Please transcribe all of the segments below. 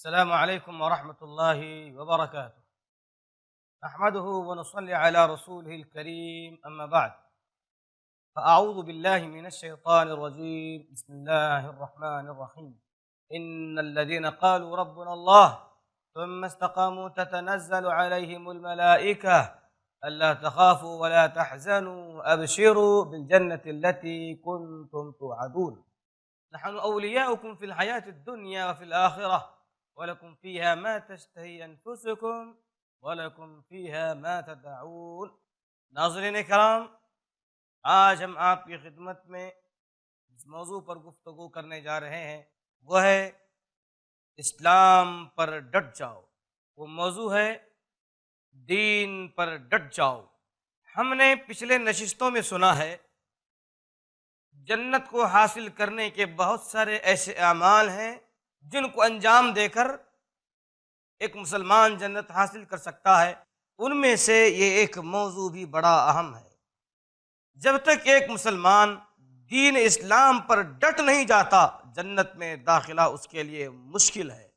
السلام عليكم ورحمة الله وبركاته. نحمده ونصلي على رسوله الكريم، أما بعد، فأعوذ بالله من الشيطان الرجيم. بسم الله الرحمن الرحيم. إن الذين قالوا ربنا الله ثم استقاموا تتنزل عليهم الملائكة ألا تخافوا ولا تحزنوا أبشروا بالجنة التي كنتم توعدون. نحن أولياؤكم في الحياة الدنيا وفي الآخرة ولكم فيها ما تشتهي أنفسكم ولكم فيها ما تدعون. ناظرین اکرام، آج ہم آپ کی خدمت میں اس موضوع پر گفتگو کرنے جا رہے ہیں، وہ ہے اسلام پر ڈٹ جاؤ۔ وہ موضوع ہے دین پر ڈٹ جاؤ۔ ہم نے پچھلے نشستوں میں سنا ہے جنت کو حاصل کرنے کے بہت سارے ایسے اعمال ہیں جن کو انجام دے کر ایک مسلمان جنت حاصل کر سکتا ہے۔ ان میں سے یہ ایک موضوع بھی بڑا اہم ہے۔ جب تک ایک مسلمان دین اسلام پر ڈٹ نہیں جاتا، جنت میں داخلہ اس کے لیے مشکل ہے۔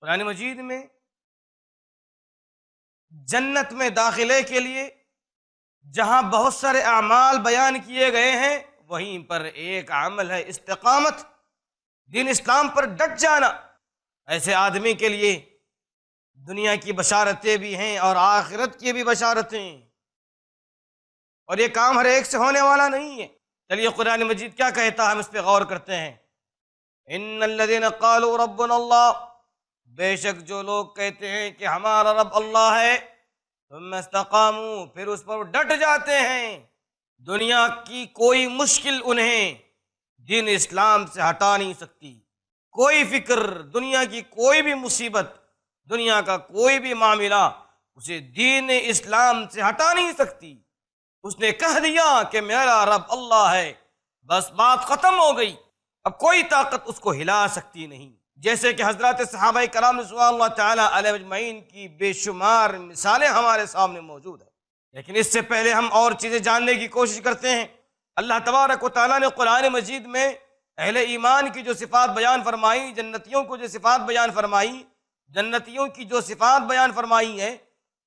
قرآن مجید میں جنت میں داخلے کے لیے جہاں بہت سارے اعمال بیان کیے گئے ہیں، وہیں پر ایک عمل ہے استقامت، دین اسلام پر ڈٹ جانا۔ ایسے آدمی کے لیے دنیا کی بشارتیں بھی ہیں اور آخرت کی بھی بشارتیں، اور یہ کام ہر ایک سے ہونے والا نہیں ہے۔ چلیے قرآن مجید کیا کہتا ہے، ہم اس پہ غور کرتے ہیں۔ ان الذین قالوا ربنا اللہ، بے شک جو لوگ کہتے ہیں کہ ہمارا رب اللہ ہے، ثم استقاموا، پھر اس پر ڈٹ جاتے ہیں، دنیا کی کوئی مشکل انہیں دین اسلام سے ہٹا نہیں سکتی، کوئی فکر، دنیا کی کوئی بھی مصیبت، دنیا کا کوئی بھی معاملہ اسے دین اسلام سے ہٹا نہیں سکتی۔ اس نے کہہ دیا کہ میرا رب اللہ ہے، بس بات ختم ہو گئی، اب کوئی طاقت اس کو ہلا سکتی نہیں۔ جیسے کہ حضرات صحابہ کرام رضوان اللہ تعالیٰ علیہ اجمعین کی بے شمار مثالیں ہمارے سامنے موجود ہیں، لیکن اس سے پہلے ہم اور چیزیں جاننے کی کوشش کرتے ہیں۔ اللہ تبارک و تعالیٰ نے قرآن مجید میں اہل ایمان کی جو صفات بیان فرمائی، جنتیوں کو جو صفات بیان فرمائی، جنتیوں کی جو صفات بیان فرمائی ہیں،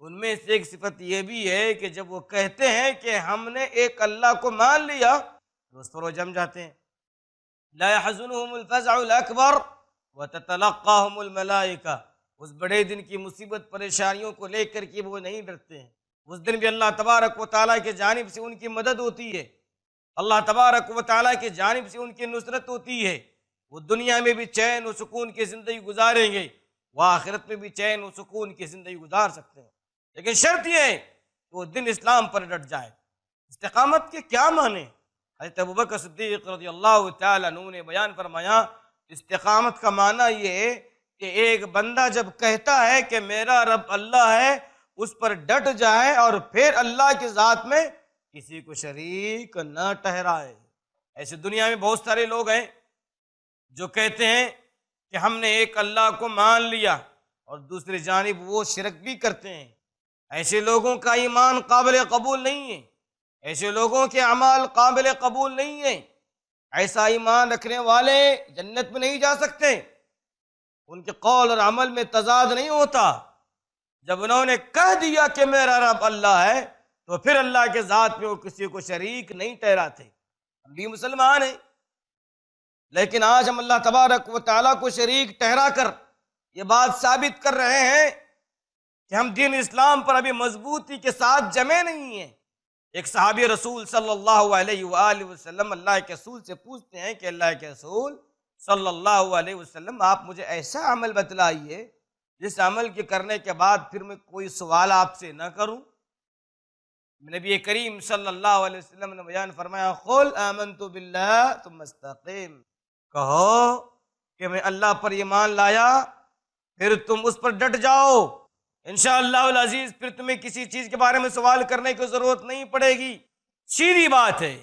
ان میں سے ایک صفت یہ بھی ہے کہ جب وہ کہتے ہیں کہ ہم نے ایک اللہ کو مان لیا تو اس پر وہ جم جاتے ہیں۔ لا يحزنهم الفزع الاکبر وتتلقاهم الملائکہ، اس بڑے دن کی مصیبت پریشانیوں کو لے کر کے وہ نہیں ڈرتے ہیں۔ اس دن بھی اللہ تبارک و تعالیٰ کی جانب سے ان کی مدد ہوتی ہے، اللہ تبارک و تعالیٰ کی جانب سے ان کی نصرت ہوتی ہے۔ وہ دنیا میں بھی چین و سکون کی زندگی گزاریں گے، وہ آخرت میں بھی چین و سکون کی زندگی گزار سکتے ہیں، لیکن شرط یہ ہے کہ وہ دین اسلام پر ڈٹ جائے۔ استقامت کے کیا معنی؟ حضرت ابوبکر صدیق رضی اللہ تعالیٰ عنہ نے بیان فرمایا، استقامت کا معنی یہ ہے کہ ایک بندہ جب کہتا ہے کہ میرا رب اللہ ہے، اس پر ڈٹ جائے اور پھر اللہ کی ذات میں کسی کو شریک نہ ٹھہرائے۔ ایسے دنیا میں بہت سارے لوگ ہیں جو کہتے ہیں کہ ہم نے ایک اللہ کو مان لیا، اور دوسری جانب وہ شرک بھی کرتے ہیں۔ ایسے لوگوں کا ایمان قابل قبول نہیں ہے، ایسے لوگوں کے اعمال قابل قبول نہیں ہیں۔ ایسا ایمان رکھنے والے جنت میں نہیں جا سکتے، ان کے قول اور عمل میں تضاد نہیں ہوتا۔ جب انہوں نے کہہ دیا کہ میرا رب اللہ ہے تو پھر اللہ کے ذات میں وہ کسی کو شریک نہیں ٹھہراتے۔ ہم بھی مسلمان ہیں، لیکن آج ہم اللہ تبارک و تعالیٰ کو شریک ٹھہرا کر یہ بات ثابت کر رہے ہیں کہ ہم دین اسلام پر ابھی مضبوطی کے ساتھ جمے نہیں ہیں۔ ایک صحابی رسول صلی اللہ علیہ وآلہ وسلم اللہ کے رسول سے پوچھتے ہیں کہ اللہ کے رسول صلی اللہ علیہ وسلم، آپ مجھے ایسا عمل بتلائیے جس عمل کے کرنے کے بعد پھر میں کوئی سوال آپ سے نہ کروں۔ نبی کریم صلی اللہ علیہ وسلم نے بیان فرمایا، قل آمنت باللہ ثم استقم، کہو کہ میں اللہ پر ایمان لایا، پھر تم اس پر ڈٹ جاؤ، انشاءاللہ العزیز پھر تمہیں کسی چیز کے بارے میں سوال کرنے کی ضرورت نہیں پڑے گی۔ سیدھی بات ہے،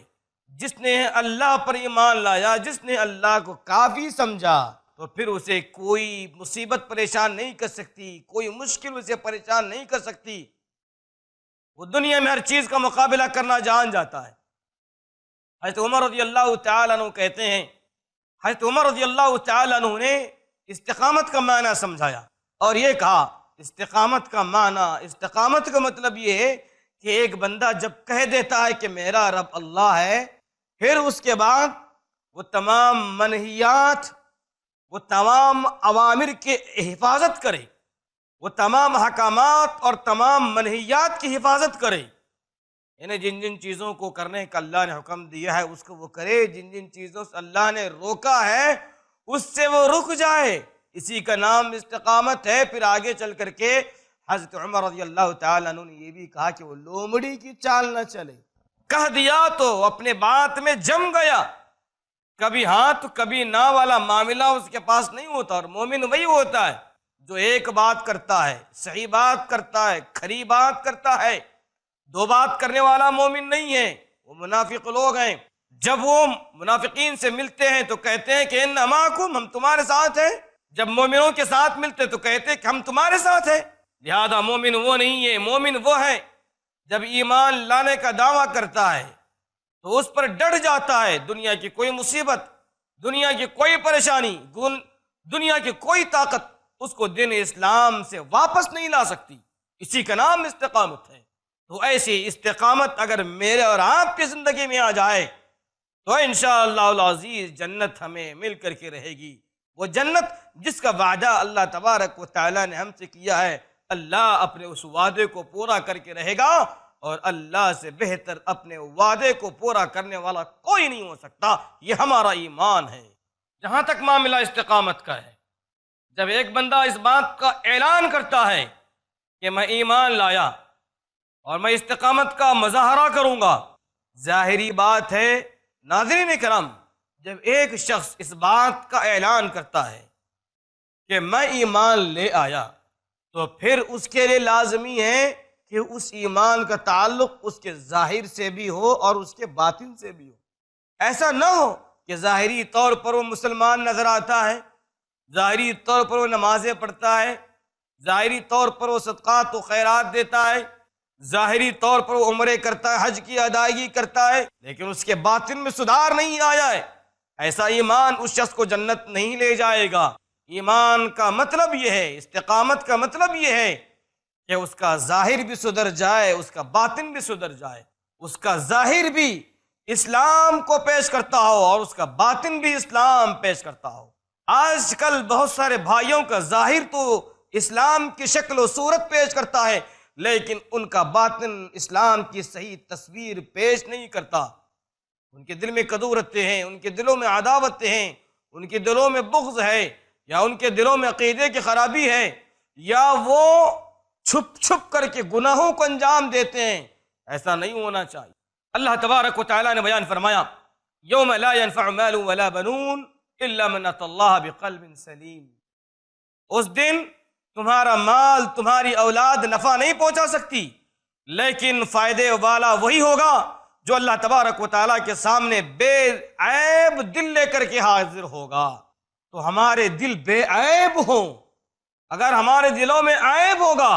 جس نے اللہ پر ایمان لایا، جس نے اللہ کو کافی سمجھا، تو پھر اسے کوئی مصیبت پریشان نہیں کر سکتی، کوئی مشکل اسے پریشان نہیں کر سکتی۔ وہ دنیا میں ہر چیز کا مقابلہ کرنا جان جاتا ہے۔ حضرت عمر رضی اللہ تعالیٰ عنہ کہتے ہیں، حضرت عمر رضی اللہ تعالیٰ عنہ نے استقامت کا معنی سمجھایا اور یہ کہا استقامت کا معنی، استقامت کا مطلب یہ ہے کہ ایک بندہ جب کہہ دیتا ہے کہ میرا رب اللہ ہے، پھر اس کے بعد وہ تمام منہیات، وہ تمام اوامر کی حفاظت کرے، وہ تمام حکامات اور تمام منہیات کی حفاظت کرے، یعنی جن جن چیزوں کو کرنے کا اللہ نے حکم دیا ہے اس کو وہ کرے، جن جن چیزوں سے اللہ نے روکا ہے اس سے وہ رک جائے، اسی کا نام استقامت ہے۔ پھر آگے چل کر کے حضرت عمر رضی اللہ تعالیٰ عنہ نے یہ بھی کہا کہ وہ لومڑی کی چال نہ چلے، کہہ دیا تو اپنے بات میں جم گیا، کبھی ہاں تو کبھی نہ والا معاملہ اس کے پاس نہیں ہوتا، اور مومن وہی ہوتا ہے جو ایک بات کرتا ہے، صحیح بات کرتا ہے، کھری بات کرتا ہے، دو بات کرنے والا مومن نہیں ہے، وہ منافق لوگ ہیں۔ جب وہ منافقین سے ملتے ہیں تو کہتے ہیں کہ ان معکم، ہم تمہارے ساتھ ہیں، جب مومنوں کے ساتھ ملتے تو کہتے ہیں کہ ہم تمہارے ساتھ ہیں۔ لہذا مومن وہ نہیں ہے، مومن وہ ہے جب ایمان لانے کا دعویٰ کرتا ہے تو اس پر ڈٹ جاتا ہے، دنیا کی کوئی مصیبت، دنیا کی کوئی پریشانی، دنیا کی کوئی طاقت اس کو دین اسلام سے واپس نہیں لا سکتی، اسی کا نام استقامت ہے۔ تو ایسی استقامت اگر میرے اور آپ کی زندگی میں آ جائے تو انشاءاللہ العزیز جنت ہمیں مل کر کے رہے گی، وہ جنت جس کا وعدہ اللہ تبارک و تعالیٰ نے ہم سے کیا ہے۔ اللہ اپنے اس وعدے کو پورا کر کے رہے گا، اور اللہ سے بہتر اپنے وعدے کو پورا کرنے والا کوئی نہیں ہو سکتا، یہ ہمارا ایمان ہے۔ جہاں تک معاملہ استقامت کا ہے، جب ایک بندہ اس بات کا اعلان کرتا ہے کہ میں ایمان لایا اور میں استقامت کا مظاہرہ کروں گا، ظاہری بات ہے ناظرین کرام، جب ایک شخص اس بات کا اعلان کرتا ہے کہ میں ایمان لے آیا تو پھر اس کے لیے لازمی ہے کہ اس ایمان کا تعلق اس کے ظاہر سے بھی ہو اور اس کے باطن سے بھی ہو۔ ایسا نہ ہو کہ ظاہری طور پر وہ مسلمان نظر آتا ہے، ظاہری طور پر وہ نمازیں پڑھتا ہے، ظاہری طور پر وہ صدقات و خیرات دیتا ہے، ظاہری طور پر وہ عمرے کرتا ہے، حج کی ادائیگی کرتا ہے، لیکن اس کے باطن میں سدھار نہیں آیا ہے، ایسا ایمان اس شخص کو جنت نہیں لے جائے گا۔ ایمان کا مطلب یہ ہے، استقامت کا مطلب یہ ہے کہ اس کا ظاہر بھی سدھر جائے، اس کا باطن بھی سدھر جائے، اس کا ظاہر بھی اسلام کو پیش کرتا ہو اور اس کا باطن بھی اسلام پیش کرتا ہو۔ آج کل بہت سارے بھائیوں کا ظاہر تو اسلام کی شکل و صورت پیش کرتا ہے، لیکن ان کا باطن اسلام کی صحیح تصویر پیش نہیں کرتا۔ ان کے دل میں کدورتیں ہیں، ان کے دلوں میں عداوتیں ہیں، ان کے دلوں میں بغض ہے، یا ان کے دلوں میں عقیدے کی خرابی ہے، یا وہ چھپ چھپ کر کے گناہوں کو انجام دیتے ہیں۔ ایسا نہیں ہونا چاہیے۔ اللہ تبارک و تعالیٰ نے بیان فرمایا یوم لا ينفع مال ولا بنون الا من اتى اللہ بقلب سلیم، اس دن تمہارا مال، تمہاری اولاد نفع نہیں پہنچا سکتی، لیکن فائدے والا وہی ہوگا جو اللہ تبارک و تعالیٰ کے سامنے بے عیب دل لے کر کے حاضر ہوگا۔ تو ہمارے دل بے عیب ہوں، اگر ہمارے دلوں میں عیب ہوگا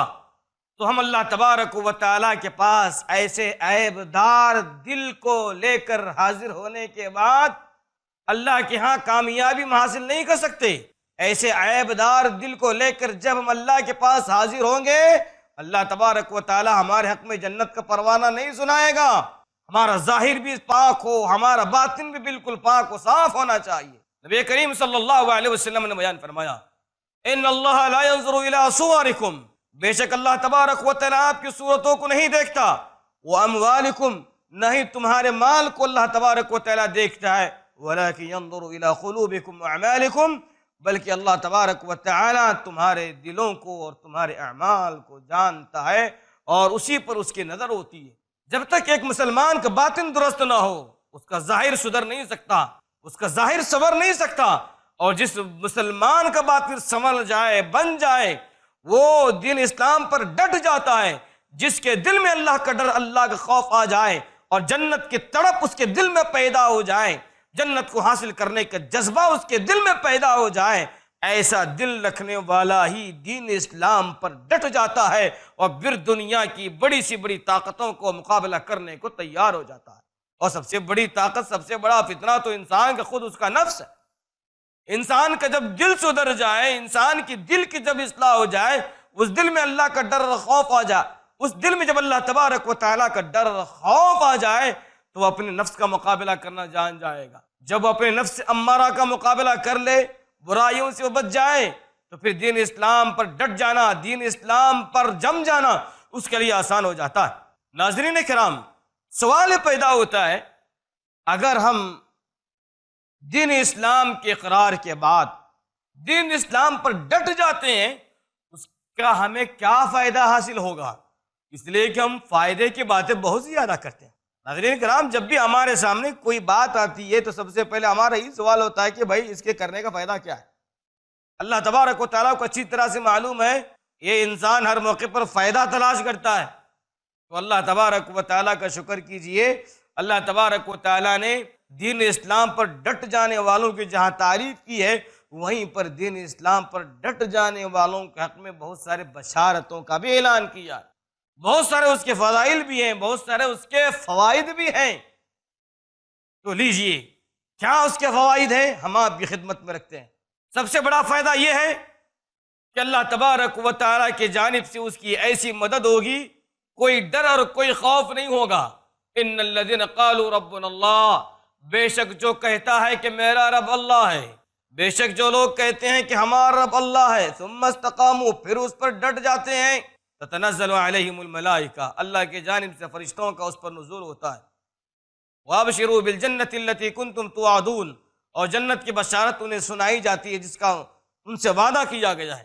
تو ہم اللہ تبارک و تعالیٰ کے پاس ایسے عیب دار دل کو لے کر حاضر ہونے کے بعد اللہ کے ہاں کامیابی حاصل نہیں کر سکتے۔ ایسے عیب دار دل کو لے کر جب ہم اللہ کے پاس حاضر ہوں گے، اللہ تبارک و تعالیٰ ہمارے حق میں جنت کا پروانہ نہیں سنائے گا۔ ہمارا ظاہر بھی پاک ہو، ہمارا باطن بھی بالکل پاک و صاف ہونا چاہیے۔ نبی کریم صلی اللہ علیہ وسلم نے بیان فرمایا ان اللہ لا ينظر الى صورکم، بے شک اللہ تبارک و تعالیٰ آپ کی صورتوں کو نہیں دیکھتا، واموالکم، نہیں تمہارے مال کو اللہ تبارک و تعالیٰ دیکھتا ہے، ولکن ينظر الى قلوبکم واعمالکم، بلکہ اللہ تبارک و تعالیٰ تمہارے دلوں کو اور تمہارے اعمال کو جانتا ہے اور اسی پر اس کی نظر ہوتی ہے۔ جب تک ایک مسلمان کا باطن درست نہ ہو اس کا ظاہر سدھر نہیں سکتا، اس کا ظاہر سنور نہیں سکتا، اور جس مسلمان کا باطن سنور جائے، بن جائے، وہ دین اسلام پر ڈٹ جاتا ہے، جس کے دل میں اللہ کا ڈر، اللہ کا خوف آ جائے اور جنت کی تڑپ اس کے دل میں پیدا ہو جائے، جنت کو حاصل کرنے کا جذبہ اس کے دل میں پیدا ہو جائے، ایسا دل رکھنے والا ہی دین اسلام پر ڈٹ جاتا ہے اور پھر دنیا کی بڑی سی بڑی طاقتوں کو مقابلہ کرنے کو تیار ہو جاتا ہے۔ اور سب سے بڑی طاقت، سب سے بڑا فتنہ تو انسان کا خود اس کا نفس ہے۔ انسان کا جب دل سدھر جائے، انسان کی دل کی جب اصلاح ہو جائے، اس دل میں اللہ کا ڈر اور خوف آ جائے، اس دل میں جب اللہ تبارک و تعالیٰ کا ڈر اور خوف آ جائے تو وہ اپنے نفس کا مقابلہ کرنا جان جائے گا۔ جب وہ اپنے نفس امارہ کا مقابلہ کر لے، برائیوں سے وہ بچ جائے، تو پھر دین اسلام پر ڈٹ جانا، دین اسلام پر جم جانا اس کے لیے آسان ہو جاتا ہے۔ ناظرین کرام، سوال پیدا ہوتا ہے، اگر ہم دین اسلام کے اقرار کے بعد دین اسلام پر ڈٹ جاتے ہیں، اس کا ہمیں کیا فائدہ حاصل ہوگا؟ اس لیے کہ ہم فائدے کی باتیں بہت زیادہ کرتے ہیں۔ ناظرین کرام، جب بھی ہمارے سامنے کوئی بات آتی ہے تو سب سے پہلے ہمارا یہ سوال ہوتا ہے کہ بھائی اس کے کرنے کا فائدہ کیا ہے؟ اللہ تبارک و تعالیٰ کو اچھی طرح سے معلوم ہے یہ انسان ہر موقع پر فائدہ تلاش کرتا ہے، تو اللہ تبارک و تعالیٰ کا شکر کیجئے، اللہ تبارک و تعالیٰ نے دین اسلام پر ڈٹ جانے والوں کی جہاں تعریف کی ہے، وہیں پر دین اسلام پر ڈٹ جانے والوں کے حق میں بہت سارے بشارتوں کا بھی اعلان کیا ہے۔ بہت سارے اس کے فضائل بھی ہیں، بہت سارے اس کے فوائد بھی ہیں۔ تو لیجئے کیا اس کے فوائد ہیں، ہم آپ کی خدمت میں رکھتے ہیں۔ سب سے بڑا فائدہ یہ ہے کہ اللہ تبارک و تعالیٰ کی جانب سے اس کی ایسی مدد ہوگی، کوئی ڈر اور کوئی خوف نہیں ہوگا۔ ان الذین قالوا ربنا اللہ، بے شک جو کہتا ہے کہ میرا رب اللہ ہے، بے شک جو لوگ کہتے ہیں کہ ہمارا رب اللہ ہے، ثم استقاموا، پھر اس پر ڈٹ جاتے ہیں، تتنزل علیہم الملائکہ، اللہ کی جانب سے فرشتوں کا اس پر نزول ہوتا ہے، وابشروا بالجنۃ التی کنتم توعدون، اور جنت کی بشارت انہیں سنائی جاتی ہے جس کا ان سے وعدہ کیا گیا ہے۔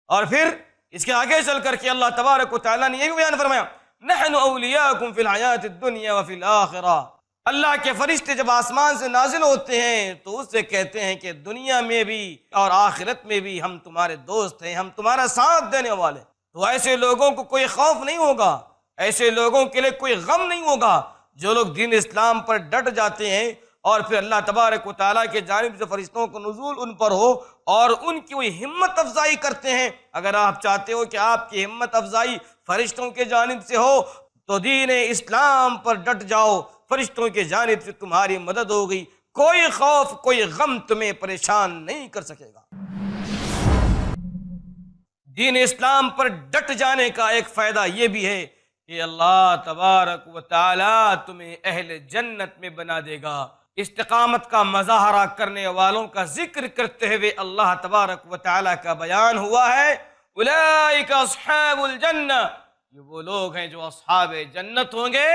اور پھر اس کے آگے چل کر کے اللہ تبارک و تعالیٰ نے یہ بھی بیان فرمایا، نحن اولیاءکم فی الحیات الدنیا وفی الآخرہ، اللہ کے فرشتے جب آسمان سے نازل ہوتے ہیں تو اس سے کہتے ہیں کہ دنیا میں بھی اور آخرت میں بھی ہم تمہارے دوست ہیں، ہم تمہارا ساتھ دینے والے۔ تو ایسے لوگوں کو کوئی خوف نہیں ہوگا، ایسے لوگوں کے لیے کوئی غم نہیں ہوگا جو لوگ دین اسلام پر ڈٹ جاتے ہیں اور پھر اللہ تبارک و تعالیٰ کے جانب سے فرشتوں کو نزول ان پر ہو اور ان کی وہی ہمت افزائی کرتے ہیں۔ اگر آپ چاہتے ہو کہ آپ کی ہمت افزائی فرشتوں کے جانب سے ہو تو دین اسلام پر ڈٹ جاؤ، فرشتوں کے جانب سے تمہاری مدد ہوگی، کوئی خوف کوئی غم تمہیں پریشان نہیں کر سکے گا۔ دین اسلام پر ڈٹ جانے کا ایک فائدہ یہ بھی ہے کہ اللہ تبارک و تعالیٰ تمہیں اہل جنت میں بنا دے گا۔ استقامت کا مظاہرہ کرنے والوں کا ذکر کرتے ہوئے اللہ تبارک و تعالیٰ کا بیان ہوا ہے، اولئک اصحاب الجنہ، یہ وہ لوگ ہیں جو اصحاب جنت ہوں گے،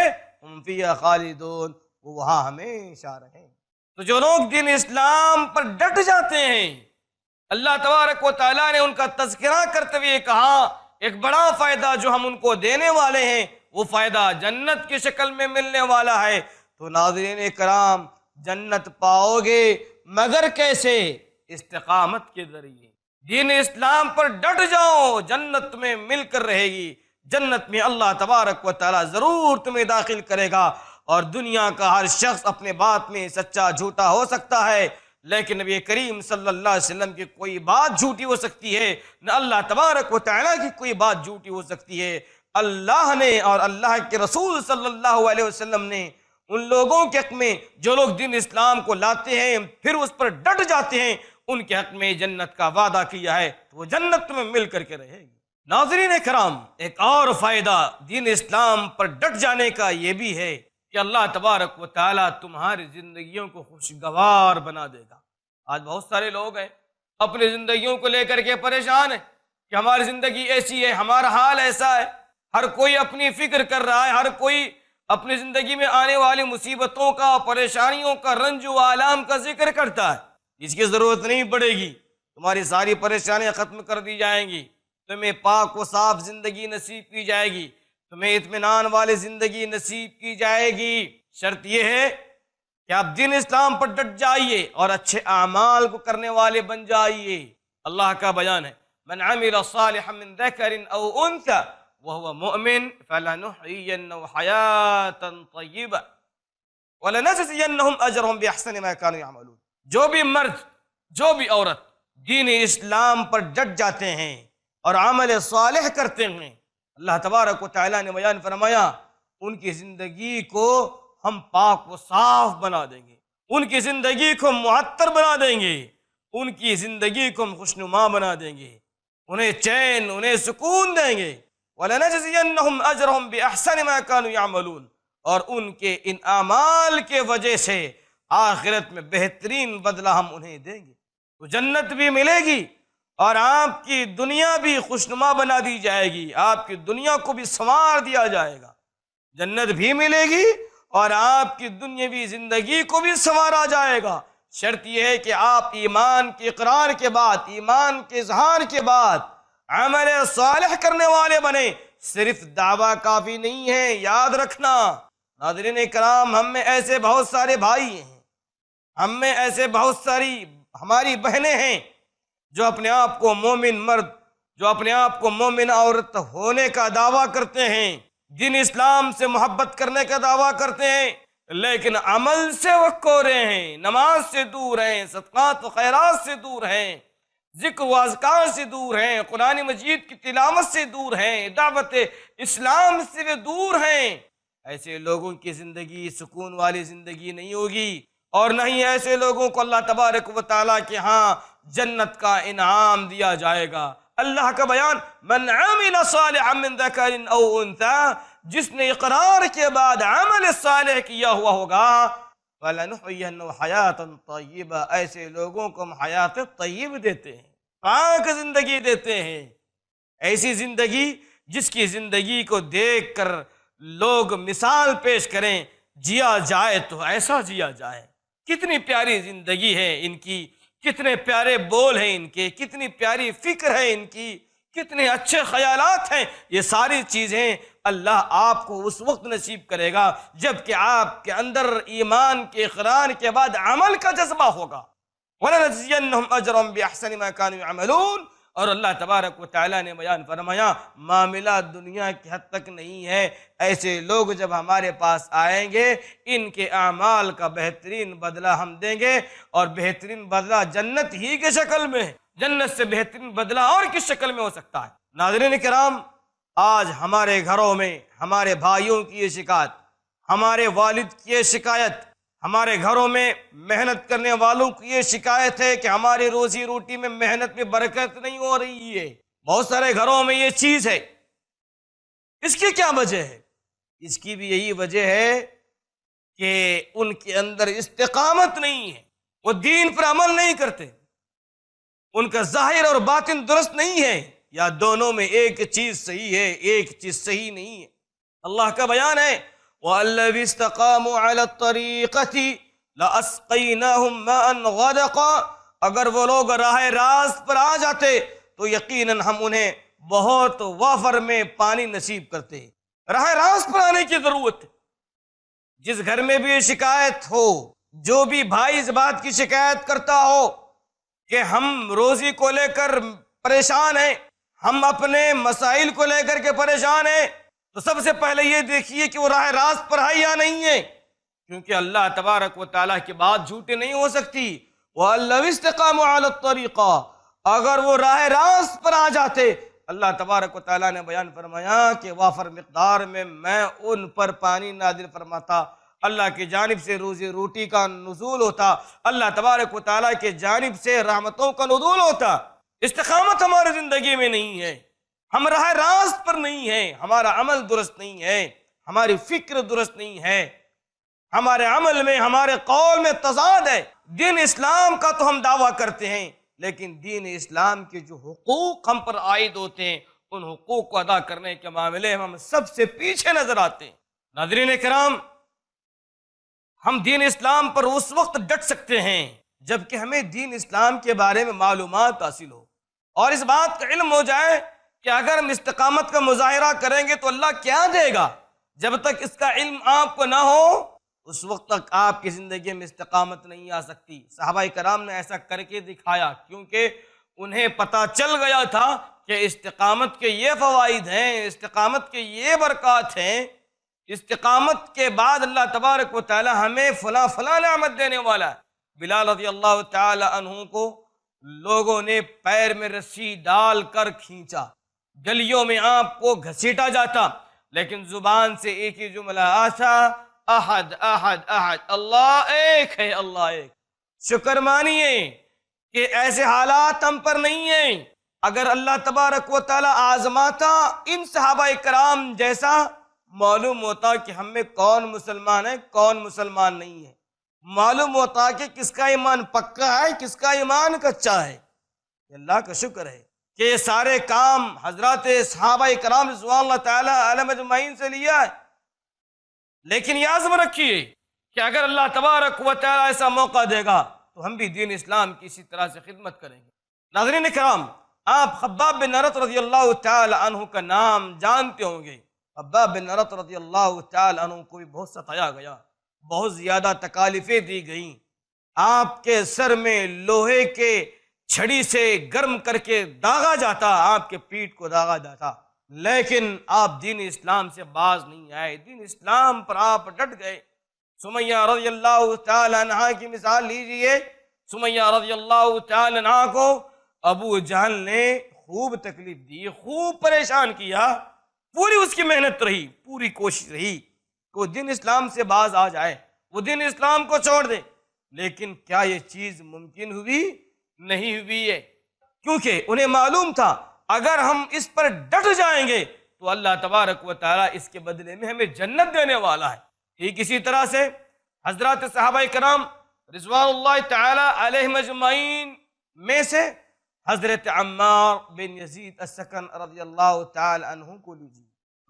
ہم فیہا خالدون، وہ وہاں ہمیشہ رہیں۔ تو جو لوگ دین اسلام پر ڈٹ جاتے ہیں، اللہ تبارک و تعالیٰ نے ان کا تذکرہ کرتے ہوئے کہا ایک بڑا فائدہ جو ہم ان کو دینے والے ہیں، وہ فائدہ جنت کی شکل میں ملنے والا ہے۔ تو ناظرین کرام، جنت پاؤ گے مگر کیسے؟ استقامت کے ذریعے۔ دین اسلام پر ڈٹ جاؤ، جنت تمہیں مل کر رہے گی، جنت میں اللہ تبارک و تعالیٰ ضرور تمہیں داخل کرے گا۔ اور دنیا کا ہر شخص اپنے بات میں سچا جھوٹا ہو سکتا ہے، لیکن نبی کریم صلی اللہ علیہ وسلم کی کوئی بات جھوٹی ہو سکتی ہے، نہ اللہ تبارک و تعالیٰ کی کوئی بات جھوٹی ہو سکتی ہے۔ اللہ نے اور اللہ کے رسول صلی اللہ علیہ وسلم نے ان لوگوں کے حق میں جو لوگ دین اسلام کو لاتے ہیں پھر اس پر ڈٹ جاتے ہیں، ان کے حق میں جنت کا وعدہ کیا ہے، تو وہ جنت میں مل کر کے رہے گی۔ ناظرین کرام، ایک اور فائدہ دین اسلام پر ڈٹ جانے کا یہ بھی ہے کہ اللہ تبارک و تعالیٰ تمہاری زندگیوں کو خوشگوار بنا دے گا۔ آج بہت سارے لوگ ہیں اپنی زندگیوں کو لے کر کے پریشان ہیں کہ ہماری زندگی ایسی ہے، ہمارا حال ایسا ہے، ہر کوئی اپنی فکر کر رہا ہے، ہر کوئی اپنی زندگی میں آنے والی مصیبتوں کا، پریشانیوں کا، رنج و آلام کا ذکر کرتا ہے۔ اس کی ضرورت نہیں پڑے گی، تمہاری ساری پریشانیاں ختم کر دی جائیں گی، تمہیں پاک و صاف زندگی نصیب کی جائے گی، تمہیں اطمینان والی زندگی نصیب کی جائے گی۔ شرط یہ ہے کہ آپ دین اسلام پر ڈٹ جائیے اور اچھے اعمال کو کرنے والے بن جائیے۔ اللہ کا بیان ہے، من عمل صالحا من ذکر او انثى وهو مؤمن فلنحيينه حياة طيبة ولنجزينهم اجرهم باحسن ما كانوا يعملون۔ جو بھی مرد، جو بھی عورت دین اسلام پر ڈٹ جاتے ہیں اور عمل صالح کرتے ہیں، اللہ تبارک و تعالیٰ نے بیان فرمایا ان کی زندگی کو ہم پاک و صاف بنا دیں گے، ان کی زندگی کو معطر بنا دیں گے، ان کی زندگی کو ہم خوشنما بنا دیں گے، انہیں چین، انہیں سکون دیں گے۔ وَلَنَجْزِيَنَّهُمْ أَجْرَهُمْ بِأَحْسَنِ مَا كَانُوا يَعْمَلُونَ، اور ان کے ان اعمال کے وجہ سے آخرت میں بہترین بدلہ ہم انہیں دیں گے۔ تو جنت بھی ملے گی اور آپ کی دنیا بھی خوشنما بنا دی جائے گی، آپ کی دنیا کو بھی سنوار دیا جائے گا۔ جنت بھی ملے گی اور آپ کی دنیاوی زندگی کو بھی سنوارا جائے گا۔ شرط یہ ہے کہ آپ ایمان کے اقرار کے بعد، ایمان کے اظہار کے بعد عمل صالح کرنے والے بنے۔ صرف دعویٰ کافی نہیں ہے، یاد رکھنا ناظرین کرام، ہم میں ایسے بہت سارے بھائی ہیں، ہم میں ایسے بہت ساری ہماری بہنیں ہیں جو اپنے آپ کو مومن مرد، جو اپنے آپ کو مومن عورت ہونے کا دعویٰ کرتے ہیں، دین اسلام سے محبت کرنے کا دعویٰ کرتے ہیں، لیکن عمل سے وہ کورے ہیں، نماز سے دور ہیں، صدقات و خیرات سے دور ہیں، ذکر و اذکار سے دور ہیں، قرآن مجید کی تلاوت سے دور ہیں، دعوت اسلام سے دور ہیں۔ ایسے لوگوں کی زندگی سکون والی زندگی نہیں ہوگی، اور نہ ہی ایسے لوگوں کو اللہ تبارک و تعالیٰ کے ہاں جنت کا انعام دیا جائے گا۔ اللہ کا بیان، من عمل صالحا من ذکر او انثی، جس نے اقرار کے بعد عمل صالح کیا ہوا ہوگا، فَلَنُحْيِيَنَّهُ حَيَاةً طَيِّبَةً، ایسے لوگوں کو ہم حیات طیب دیتے ہیں، پاک زندگی دیتے ہیں، ایسی زندگی جس کی زندگی کو دیکھ کر لوگ مثال پیش کریں، جیا جائے تو ایسا جیا جائے۔ کتنی پیاری زندگی ہے ان کی، کتنے پیارے بول ہیں ان کے، کتنی پیاری فکر ہے ان کی، کتنے اچھے خیالات ہیں۔ یہ ساری چیزیں اللہ آپ کو اس وقت نصیب کرے گا جب کہ آپ کے اندر ایمان کے اقرار کے بعد عمل کا جذبہ ہوگا۔ وَلَنَجْزِيَنَّهُمْ أَجْرًا بِأَحْسَنِ مَا كَانُوا يَعْمَلُونَ، اور اللہ تبارک و تعالیٰ نے بیان فرمایا، معاملہ دنیا کی حد تک نہیں ہے، ایسے لوگ جب ہمارے پاس آئیں گے ان کے اعمال کا بہترین بدلہ ہم دیں گے، اور بہترین بدلہ جنت ہی کی شکل میں ہے۔ جنت سے بہترین بدلہ اور کس شکل میں ہو سکتا ہے؟ ناظرین کرام، آج ہمارے گھروں میں ہمارے بھائیوں کی یہ شکایت، ہمارے والد کی یہ شکایت، ہمارے گھروں میں محنت کرنے والوں کی یہ شکایت ہے کہ ہماری روزی روٹی میں محنت میں برکت نہیں ہو رہی ہے۔ بہت سارے گھروں میں یہ چیز ہے۔ اس کی کیا وجہ ہے؟ اس کی بھی یہی وجہ ہے کہ ان کے اندر استقامت نہیں ہے، وہ دین پر عمل نہیں کرتے، ان کا ظاہر اور باطن درست نہیں ہے، یا دونوں میں ایک چیز صحیح ہے ایک چیز صحیح نہیں ہے۔ اللہ کا بیان ہے، وَالَّذِي اسْتَقَامُوا عَلَى الطَّرِيقَةِ لَأَسْقَيْنَاهُمْ مَاءً غَدَقًا، اگر وہ لوگ راہ راست پر آ جاتے تو یقیناً ہم انہیں بہت وافر میں پانی نصیب کرتے ہیں۔ راہ راست پر آنے کی ضرورت ہے۔ جس گھر میں بھی یہ شکایت ہو، جو بھی بھائی اس بات کی شکایت کرتا ہو کہ ہم روزی کو لے کر پریشان ہیں، ہم اپنے مسائل کو لے کر کے پریشان ہیں، تو سب سے پہلے یہ دیکھیے کہ وہ راہ راست پر ہے یا نہیں ہے، کیونکہ اللہ تبارک و تعالیٰ کی بات جھوٹی نہیں ہو سکتی۔ وَالَّذِي اسْتَقَامُوا عَلَى الطَّرِيقَةِ، اگر وہ راہ راست پر آ جاتے، اللہ تبارک و تعالیٰ نے بیان فرمایا کہ وافر مقدار میں میں ان پر پانی نازل فرماتا، اللہ کی جانب سے روزی روٹی کا نزول ہوتا، اللہ تبارک و تعالیٰ کی جانب سے رحمتوں کا نزول ہوتا۔ استقامت ہماری زندگی میں نہیں ہے، ہم راہ راست پر نہیں ہیں، ہمارا عمل درست نہیں ہے، ہماری فکر درست نہیں ہے، ہمارے عمل میں ہمارے قول میں تضاد ہے۔ دین اسلام کا تو ہم دعویٰ کرتے ہیں، لیکن دین اسلام کے جو حقوق ہم پر عائد ہوتے ہیں ان حقوق کو ادا کرنے کے معاملے میں ہم سب سے پیچھے نظر آتے ہیں۔ ناظرین کرام، ہم دین اسلام پر اس وقت ڈٹ سکتے ہیں جبکہ ہمیں دین اسلام کے بارے میں معلومات حاصل ہو اور اس بات کا علم ہو جائے کہ اگر ہم استقامت کا مظاہرہ کریں گے تو اللہ کیا دے گا۔ جب تک اس کا علم آپ کو نہ ہو اس وقت تک آپ کی زندگی میں استقامت نہیں آ سکتی۔ صحابہ کرام نے ایسا کر کے دکھایا، کیونکہ انہیں پتہ چل گیا تھا کہ استقامت کے یہ فوائد ہیں، استقامت کے یہ برکات ہیں، استقامت کے بعد اللہ تبارک و تعالی ہمیں فلاں نعمت دینے والا ہے۔ بلال رضی اللہ تعالی عنہ کو لوگوں نے پیر میں رسی ڈال کر کھینچا، گلیوں میں آپ کو گھسیٹا جاتا، لیکن زبان سے ایک ہی جملہ آتا، احد احد احد، اللہ ایک ہے، اللہ ایک۔ شکر مانیے کہ ایسے حالات ہم پر نہیں ہیں۔ اگر اللہ تبارک و تعالی آزماتا ان صحابہ کرام جیسا، معلوم ہوتا کہ ہم میں کون مسلمان ہے کون مسلمان نہیں ہے، معلوم ہوتا کہ کس کا ایمان پکا ہے کس کا ایمان کچا ہے۔ اللہ کا شکر ہے کہ یہ سارے کام حضرات صحابہ کرام رضوان اللہ تعالی علیہم اجمعین سے لیا ہے، لیکن یہ عزم رکھیے کہ اگر اللہ تبارک و تعالی ایسا موقع دے گا تو ہم بھی دین اسلام کی اسی طرح سے خدمت کریں گے۔ ناظرین کرام، آپ خباب بن ارت رضی اللہ تعالی عنہ کا نام جانتے ہوں گے۔ خباب بن ارت رضی اللہ تعالی عنہ کو بھی بہت ستایا گیا، بہت زیادہ تکالیفیں دی گئیں، آپ کے سر میں لوہے کے چھڑی سے گرم کر کے داغا جاتا، آپ کے پیٹھ کو داغا جاتا، لیکن آپ دین اسلام سے باز نہیں آئے، دین اسلام پر آپ ڈٹ گئے۔ سمیہ رضی اللہ تعالی عنہ کی مثال لیجئے۔ سمیہ رضی اللہ تعالی عنہ کو ابو جہل نے خوب تکلیف دی، خوب پریشان کیا، پوری اس کی محنت رہی، پوری کوشش رہی کہ وہ دین اسلام سے باز آ جائے، وہ دین اسلام کو چھوڑ دے، لیکن کیا یہ چیز ممکن ہوئی؟ نہیں ہوئی ہے، کیونکہ انہیں معلوم تھا اگر ہم اس پر ڈٹ جائیں گے تو اللہ تبارک و تعالی اس کے بدلے میں ہمیں جنت دینے والا ہے۔ ٹھیک اسی طرح سے حضرات صحابہ کرام رضوان اللہ تعالی علیہم اجمعین میں سے حضرت عمار بن یزید السکن رضی اللہ تعالی عنہ کو لیجیے۔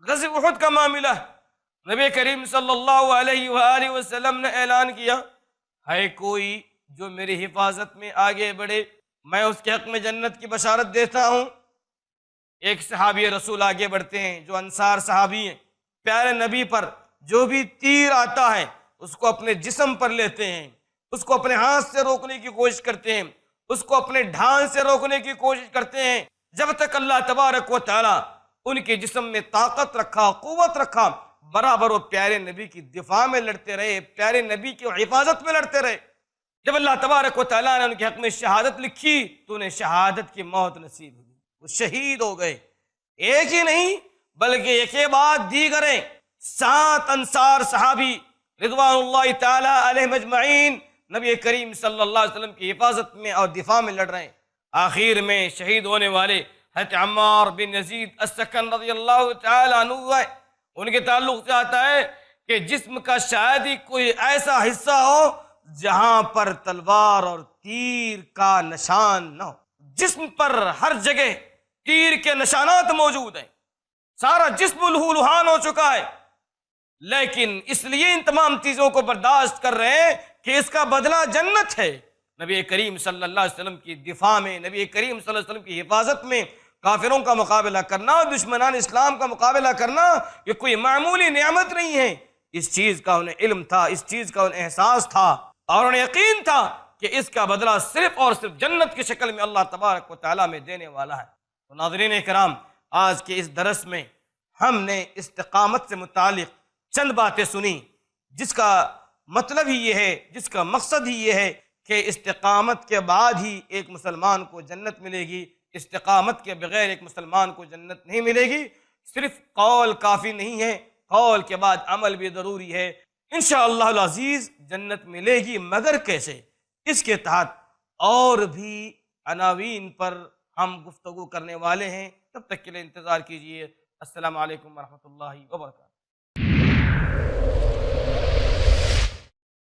غزوہ احد کا معاملہ، نبی کریم صلی اللہ علیہ وآلہ وسلم نے اعلان کیا، ہے کوئی جو میری حفاظت میں آگے بڑھے میں اس کے حق میں جنت کی بشارت دیتا ہوں۔ ایک صحابی رسول آگے بڑھتے ہیں جو انصار صحابی ہیں، پیارے نبی پر جو بھی تیر آتا ہے اس کو اپنے جسم پر لیتے ہیں، اس کو اپنے ہاتھ سے روکنے کی کوشش کرتے ہیں، اس کو اپنے ڈھان سے روکنے کی کوشش کرتے ہیں، جب تک اللہ تبارک و تعالی ان کے جسم میں طاقت رکھا، قوت رکھا، برابر وہ پیارے نبی کی دفاع میں لڑتے رہے، پیارے نبی کی حفاظت میں لڑتے رہے۔ جب اللہ تبارک و تعالیٰ نے ان کے حق میں شہادت لکھی تو انہیں شہادت کی موت نصیب ہوئی، وہ شہید ہو گئے۔ ایک ہی نہیں بلکہ ایک کے بعد دیگریں 7 انصار صحابی رضوان اللہ تعالی علیہم اجمعین نبی کریم صلی اللہ علیہ وسلم کی حفاظت میں اور دفاع میں لڑ رہے ہیں۔ آخر میں شہید ہونے والے حضرت عمار بن یزید السکن رضی اللہ تعالی عنہ ہے۔ ان کے تعلق سے آتا ہے کہ جسم کا شاید ہی کوئی ایسا حصہ ہو جہاں پر تلوار اور تیر کا نشان نہ ہو، جسم پر ہر جگہ تیر کے نشانات موجود ہیں، سارا جسم لہو لہان ہو چکا ہے، لیکن اس لیے ان تمام چیزوں کو برداشت کر رہے ہیں کہ اس کا بدلہ جنت ہے۔ نبی کریم صلی اللہ علیہ وسلم کی دفاع میں، نبی کریم صلی اللہ علیہ وسلم کی حفاظت میں کافروں کا مقابلہ کرنا، دشمنان اسلام کا مقابلہ کرنا یہ کوئی معمولی نعمت نہیں ہے۔ اس چیز کا انہیں علم تھا، اس چیز کا انہیں احساس تھا اور انہیں یقین تھا کہ اس کا بدلہ صرف اور صرف جنت کی شکل میں اللہ تبارک و تعالیٰ میں دینے والا ہے۔ تو ناظرین کرام، آج کے اس درس میں ہم نے استقامت سے متعلق چند باتیں سنی، جس کا مطلب ہی یہ ہے، جس کا مقصد ہی یہ ہے کہ استقامت کے بعد ہی ایک مسلمان کو جنت ملے گی، استقامت کے بغیر ایک مسلمان کو جنت نہیں ملے گی۔ صرف قول کافی نہیں ہے، قول کے بعد عمل بھی ضروری ہے۔ انشاءاللہ العزیز جنت ملے گی، مگر کیسے؟ اس کے تحت اور بھی عناوین پر ہم گفتگو کرنے والے ہیں، تب تک کے لیے انتظار کیجیے۔ السلام علیکم ورحمۃ اللہ وبرکاتہ۔